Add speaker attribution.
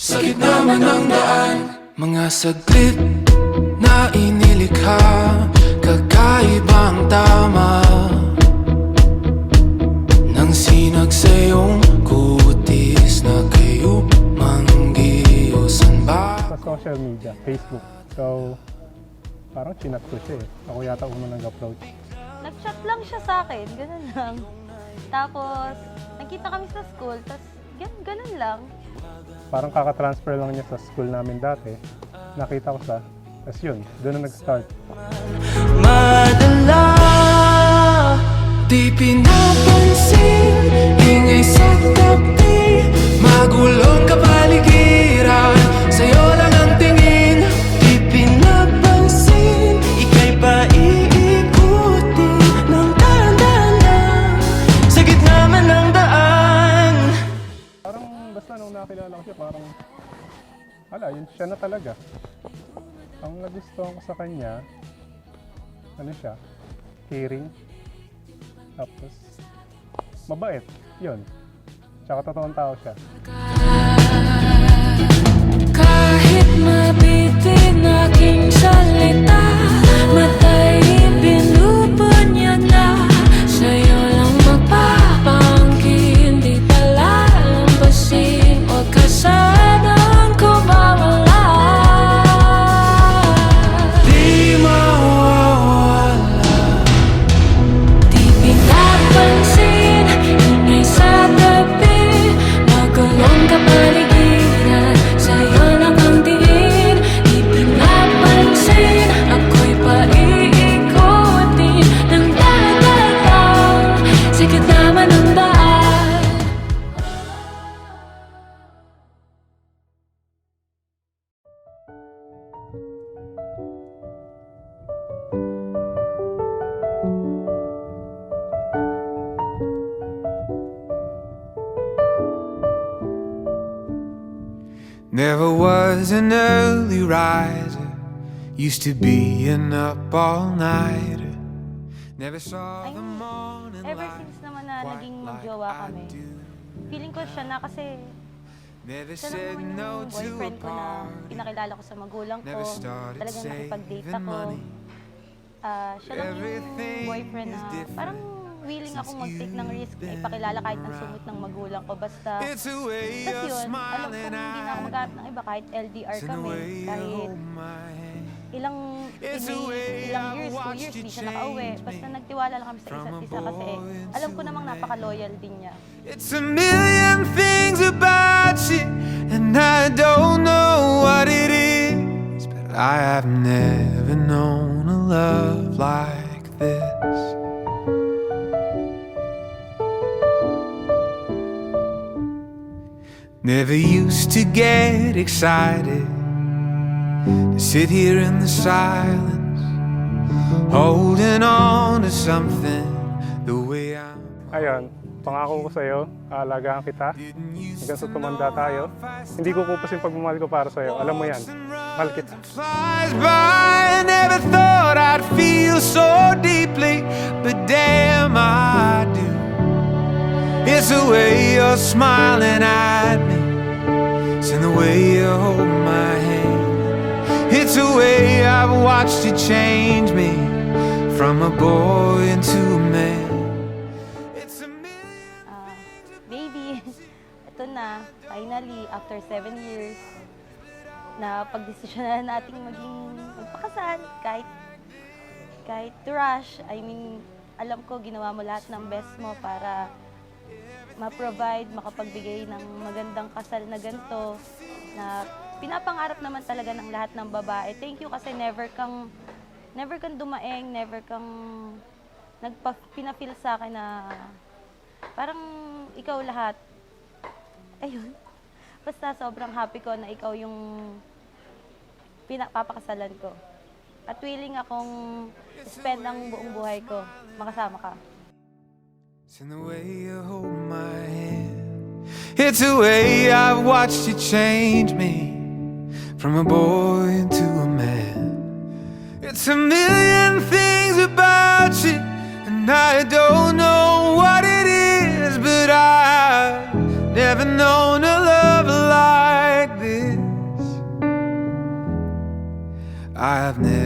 Speaker 1: Sa gitna man ng daan, mga saglit na inilikha, kakaibang tama nang sinag sa iyong kutis na kayo manggiusan ba?
Speaker 2: Sa social media, Facebook. So, parang chinat ko siya eh. Ako yata unang nag-approach.
Speaker 3: Nag-chat lang siya sa akin, ganun lang. Tapos, nagkita kami sa school, tapos ganun lang.
Speaker 2: Parang kaka-transfer lang niya sa school namin dati. Nakita ko siya. Tapos yun, doon na nag-start.
Speaker 1: Madala, di pinapansin, ingay sa tabi, magulong kapaligiran, sa'yo lang ang tingin. Di pinapansin, ika'y paiikutin ng dahan-dahan sa gitna man ng daan.
Speaker 2: Parang basta nung nakilala ko siya, parang yun siya na talaga. Ang nagustuhan ko sa kanya, ano siya, caring, tapos mabait, yun. Tsaka totoong tao siya.
Speaker 4: Kahit mabitin aking salita, matay pinupunyag na sa'yo lang magpapangkin. Di pala lampasin o kasanang ko mawala.
Speaker 1: Di mawawala.
Speaker 4: Di pinapansin, ingay sa tabi, magulong kapaligiran, sa'yo lang ang tingin. Di pinapansin, ako'y paiikutin ng dagat-dagat sa gitna man ng daan.
Speaker 1: Never was an early riser, used to be an up all nighter. Never saw the morning
Speaker 3: Ever
Speaker 1: light
Speaker 3: since naman na
Speaker 1: quite
Speaker 3: naging
Speaker 1: like
Speaker 3: magjowa
Speaker 1: I
Speaker 3: kami,
Speaker 1: do.
Speaker 3: feeling ko siya na kasi
Speaker 1: Never
Speaker 3: siya
Speaker 1: said
Speaker 3: lang naman
Speaker 1: no
Speaker 3: yung
Speaker 1: to a
Speaker 3: boyfriend ko na
Speaker 1: party.
Speaker 3: pinakilala ko sa magulang ko.
Speaker 1: Never started
Speaker 3: Talagang nakipag-date
Speaker 1: saving
Speaker 3: ako.
Speaker 1: money.
Speaker 3: Siya lang yung
Speaker 1: Everything
Speaker 3: boyfriend
Speaker 1: is
Speaker 3: na
Speaker 1: different
Speaker 3: parang willing akong mag-take ng risk na
Speaker 1: been
Speaker 3: ipakilala kahit ang sungit ng magulang ko. Basta,
Speaker 1: It's a way
Speaker 3: tas
Speaker 1: of
Speaker 3: yun, alam ko
Speaker 1: smiling
Speaker 3: hindi na ako maghanap ng iba kahit LDR
Speaker 1: It's in the
Speaker 3: kami.
Speaker 1: way you
Speaker 3: Kahit
Speaker 1: hold my hand.
Speaker 3: ilang
Speaker 1: It's a way
Speaker 3: ilang
Speaker 1: I've
Speaker 3: years, 2
Speaker 1: watched
Speaker 3: years,
Speaker 1: you
Speaker 3: di siya nakauwi.
Speaker 1: change
Speaker 3: Basta
Speaker 1: me
Speaker 3: nagtiwala lang kami sa
Speaker 1: from
Speaker 3: isa't
Speaker 1: a
Speaker 3: isa kasi
Speaker 1: boy
Speaker 3: alam ko
Speaker 1: into
Speaker 3: namang
Speaker 1: a man.
Speaker 3: napaka-loyal din niya.
Speaker 1: It's a million things about you, and I don't know what it is, but I have never known a love like this. Never used to get excited, to sit here in the silence, holding on to something the way I'm.
Speaker 2: Ayun, pangako ko sa'yo, aalagaan kita. Hanggang sa tumanda tayo. Hindi ko kupusin pagmamahal ko para sa'yo. Alam mo yan, mahal kita.
Speaker 1: Flies by, I never thought I'd feel so deeply, but damn I do. It's the way you're smiling at me, it's in the way you hold my hand. It's the way I've watched you change me from a boy into a man. It's a million
Speaker 3: Baby, ito na, finally, after 7 years, na pagdesisyonan nating magpakasal, kahit to rush. I mean, alam ko ginawa mo lahat ng best mo para ma-provide, makapagbigay ng magandang kasal na ganito, na pinapangarap naman talaga ng lahat ng babae. Thank you kasi never kang dumaeng, never kang pinafeel sa akin na parang ikaw lahat. Ayun. Basta sobrang happy ko na ikaw yung pinapapakasalan ko. At willing akong spend ang buong buhay ko makasama ka.
Speaker 1: It's in the way you hold my hand. It's the way I've watched you change me from a boy into a man. It's a million things about you, and I don't know what it is, but I've never known a love like this. I've never